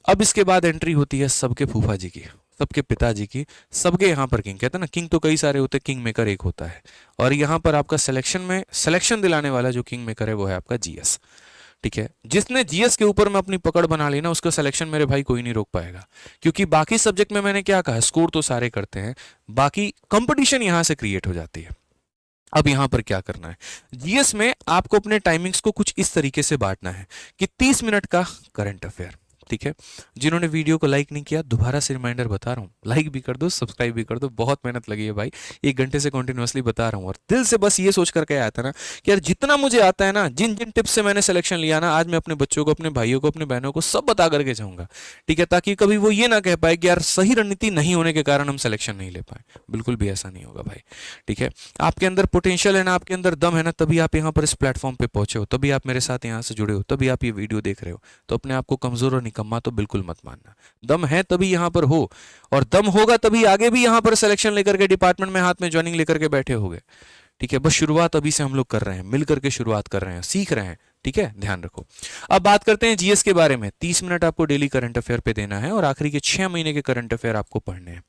अब इसके बाद एंट्री होती है सबके फूफा जी की, सबके पिताजी की, सबके यहाँ पर किंग, कहते हैं ना किंग तो कई सारे होते हैं, किंग मेकर एक होता है। और यहाँ पर आपका सिलेक्शन में सिलेक्शन दिलाने वाला जो किंग मेकर है वो है आपका जीएस। ठीक है, जिसने जीएस के ऊपर में अपनी पकड़ बना ली ना, उसका सिलेक्शन मेरे भाई कोई नहीं रोक पाएगा। क्योंकि बाकी सब्जेक्ट में मैंने क्या कहा, स्कोर तो सारे करते हैं, बाकी कंपटीशन यहां से क्रिएट हो जाती है। अब यहां पर क्या करना है, जीएस में आपको अपने टाइमिंग्स को कुछ इस तरीके से बांटना है कि 30 मिनट का करंट अफेयर। ठीक है, जिन्होंने वीडियो को लाइक नहीं किया, दोबारा से रिमाइंडर बता रहा हूं, लाइक भी कर दो, सब्सक्राइब भी कर दो, बहुत मेहनत लगी है भाई, 1 घंटे से कंटिन्यूअसली बता रहा हूं, और दिल से बस ये सोच करके आया था ना कि यार जितना मुझे आता है ना, जिन जिन टिप्स से मैंने सिलेक्शन लिया ना, आज मैं अपने बच्चों को, अपने भाइयों को, अपने बहनों को सब बता करके जाऊंगा। ठीक है, ताकि कभी वो ये ना कह पाए कि यार सही रणनीति नहीं होने के कारण हम सिलेक्शन नहीं ले पाए, बिल्कुल भी ऐसा नहीं होगा भाई। ठीक है, आपके अंदर पोटेंशियल है ना, आपके अंदर दम है ना, तभी आप यहाँ पर इस प्लेटफॉर्म पे पहुंचे हो, तभी आप मेरे साथ यहाँ से जुड़े हो, तभी आप ये वीडियो देख रहे हो। तो अपने आप को कमजोर और निकम्मा तो बिल्कुल मत मानना, दम है तभी यहां पर हो, और दम होगा तभी आगे भी यहां पर सिलेक्शन लेकर के डिपार्टमेंट में हाथ में ज्वाइनिंग लेकर के बैठे होगे। ठीक है, बस शुरुआत अभी से हम लोग कर रहे हैं, मिलकर के शुरुआत कर रहे हैं, सीख रहे हैं। ठीक है, ध्यान रखो। अब बात करते हैं जीएस के बारे में। 30 मिनट आपको डेली करंट अफेयर पे देना है, और आखिरी के 6 महीने के करंट अफेयर आपको पढ़ने हैं।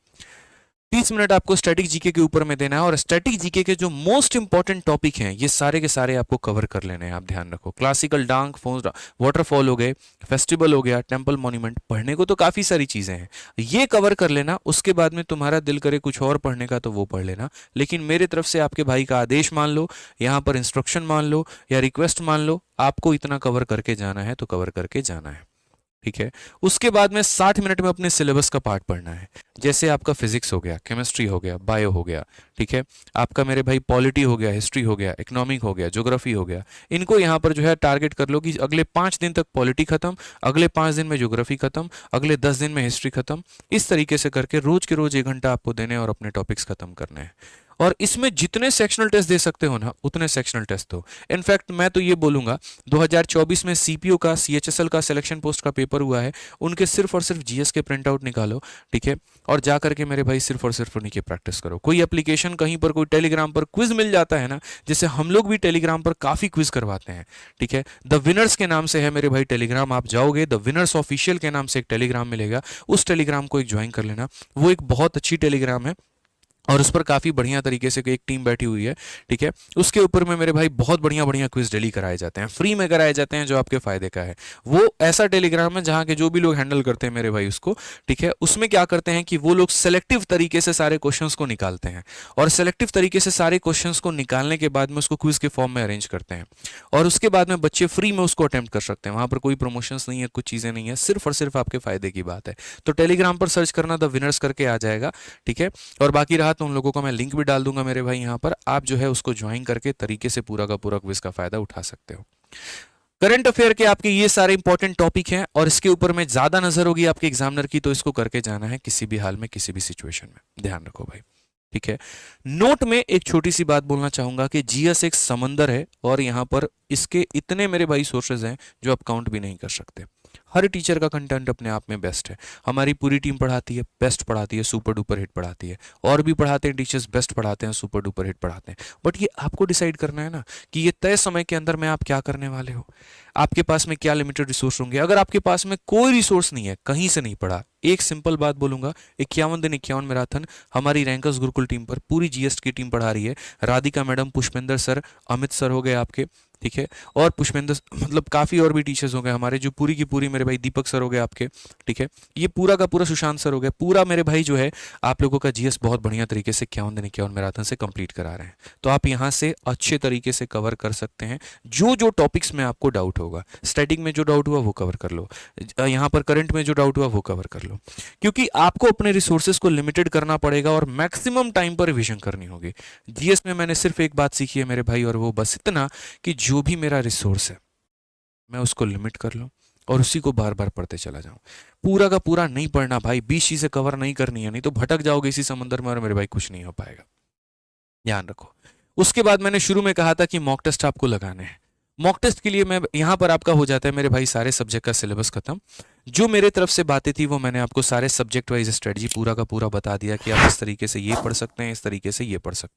30 मिनट आपको स्टैटिक जीके के ऊपर में देना है, और स्टैटिक जीके के जो मोस्ट इंपॉर्टेंट टॉपिक हैं ये सारे के सारे आपको कवर कर लेने हैं। आप ध्यान रखो, क्लासिकल डांग, वाटरफॉल हो गए, फेस्टिवल हो गया, टेंपल मॉन्यूमेंट, पढ़ने को तो काफी सारी चीजें हैं, ये कवर कर लेना। उसके बाद में तुम्हारा दिल करे कुछ और पढ़ने का तो वो पढ़ लेना, लेकिन मेरे तरफ से आपके भाई का आदेश मान लो, यहाँ पर इंस्ट्रक्शन मान लो या रिक्वेस्ट मान लो, आपको इतना कवर करके जाना है तो कवर करके जाना है। ठीक है, उसके बाद में 60 मिनट में अपने सिलेबस का पार्ट पढ़ना है। जैसे आपका फिजिक्स हो गया, केमिस्ट्री हो गया, बायो हो गया, ठीक है, आपका मेरे भाई पॉलिटी हो गया, हिस्ट्री हो गया, इकोनॉमिक हो गया, ज्योग्राफी हो गया। इनको यहाँ पर जो है टारगेट कर लो कि अगले 5 दिन तक पॉलिटी खत्म, अगले 5 दिन में ज्योग्राफी खत्म, अगले 10 दिन में हिस्ट्री खत्म। इस तरीके से करके रोज के रोज 1 घंटा आपको देने और अपने टॉपिक्स खत्म करने हैं। और इसमें जितने सेक्शनल टेस्ट दे सकते हो ना, उतने सेक्शनल टेस्ट दो। इनफैक्ट मैं तो ये बोलूंगा, 2024 में सीपीओ का, सीएचएसएल का सिलेक्शन पोस्ट का पेपर हुआ है, उनके सिर्फ और सिर्फ जीएस के प्रिंट आउट निकालो। ठीक है, और जा करके मेरे भाई सिर्फ और सिर्फ उन्हीं की प्रैक्टिस करो। कोई एप्लीकेशन कहीं पर, कोई टेलीग्राम पर क्विज मिल जाता है ना, जैसे हम लोग भी टेलीग्राम पर काफी क्विज करवाते हैं। ठीक है, द विनर्स के नाम से है मेरे भाई टेलीग्राम, आप जाओगे द विनर्स ऑफिशियल के नाम से एक टेलीग्राम मिलेगा, उस टेलीग्राम को एक ज्वाइन कर लेना। वो एक बहुत अच्छी टेलीग्राम है, और उस पर काफी बढ़िया तरीके से एक टीम बैठी हुई है। ठीक है, उसके ऊपर में मेरे भाई बहुत बढ़िया बढ़िया क्विज डेली कराए जाते हैं, फ्री में कराए जाते हैं, जो आपके फायदे का है। वो ऐसा टेलीग्राम है जहां के जो भी लोग हैंडल करते हैं मेरे भाई उसको, ठीक है, उसमें क्या करते हैं कि वो लोग सेलेक्टिव तरीके से सारे क्वेश्चंस को निकालते हैं, और सेलेक्टिव तरीके से सारे क्वेश्चंस को निकालने के बाद में उसको क्विज के फॉर्म में अरेंज करते हैं, और उसके बाद में बच्चे फ्री में उसको अटेम्प्ट कर सकते हैं। वहां पर कोई प्रमोशंस नहीं है, कुछ चीजें नहीं है, सिर्फ और सिर्फ आपके फायदे की बात है। तो टेलीग्राम पर सर्च करना, द विनर्स करके आ जाएगा। ठीक है, और बाकी रहा तो उन लोगों का मैं लिंक भी डाल दूंगा मेरे भाई, यहां पर आप जो है उसको ज्वाइन करके तरीके से पूरा का पूरा क्विज का फायदा उठा सकते हो। करंट अफेयर के आपके ये सारे इंपॉर्टेंट टॉपिक हैं, और इसके ऊपर में ज्यादा नजर होगी आपके एग्जामिनर की, तो इसको करके जाना है किसी भी हाल में, किसी भी सिचुएशन में, ध्यान रखो भाई। ठीक है, नोट में एक छोटी सी बात बोलना चाहूंगा कि जीएस एक समंदर है, और यहां पर इसके इतने मेरे भाई सोर्सेज हैं जो आप काउंट भी नहीं कर सकते। हर टीचर का कंटेंट अपने आप में बेस्ट है, हमारी पूरी टीम पढ़ाती है, बेस्ट पढ़ाती है, सुपर डुपर हिट पढ़ाती है, और भी पढ़ाते हैं टीचर्स, बेस्ट पढ़ाते हैं, सुपर डुपर हिट पढ़ाते हैं। बट ये आपको डिसाइड करना है ना कि ये तय समय के अंदर में आप क्या करने वाले हो, आपके पास में क्या लिमिटेड रिसोर्स होंगे। अगर आपके पास में कोई रिसोर्स नहीं है, कहीं से नहीं पढ़ा, एक सिंपल बात बोलूंगा, 51 दिन 51 मैराथन हमारी रैंकर्स गुरुकुल टीम पर पूरी जीएस की टीम पढ़ा रही है। Radhika madam, Pushpendra sir, Amit sir हो गए आपके, ठीक है, और पुष्पेंद्र मतलब काफी और भी टीचर्स हो गए हमारे, जो पूरी की पूरी मेरे भाई, दीपक सर हो गए आपके, ठीक है, ये पूरा का पूरा सुशांत सर हो गए, पूरा मेरे भाई जो है आप लोगों का जीएस बहुत बढ़िया तरीके से 51 दिन 51 मैराथन से कंप्लीट करा रहे हैं। तो आप यहाँ से अच्छे तरीके से कवर कर सकते हैं जो जो टॉपिक्स में आपको डाउट होगा। स्टैटिक में जो डाउट हुआ वो कवर कर लो, यहाँ पर करंट में जो डाउट हुआ वो कवर कर लो, क्योंकि आपको अपने रिसोर्सेज को लिमिटेड करना पड़ेगा और मैक्सिमम टाइम पर रिविजन करनी होगी। जीएस में मैंने सिर्फ एक बात सीखी है मेरे भाई, और वो बस इतना कि जो भी मेरा रिसोर्स है मैं उसको लिमिट कर लूं और उसी को बार बार पढ़ते चला जाऊं। पूरा का पूरा नहीं पढ़ना भाई, 20 चीजें कवर नहीं करनी है, नहीं तो भटक जाओगे इसी समंदर में और मेरे भाई कुछ नहीं हो पाएगा, ध्यान रखो। उसके बाद मैंने शुरू में कहा था कि मॉक टेस्ट आपको लगाने हैं। मॉक टेस्ट के लिए मैं यहां पर आपका हो जाता है मेरे भाई सारे सब्जेक्ट का सिलेबस खत्म। जो मेरे तरफ से बातें थी वो मैंने आपको सारे सब्जेक्ट वाइज स्ट्रेटजी पूरा का पूरा बता दिया कि आप इस तरीके से ये पढ़ सकते हैं, इस तरीके से ये पढ़ सकते हैं।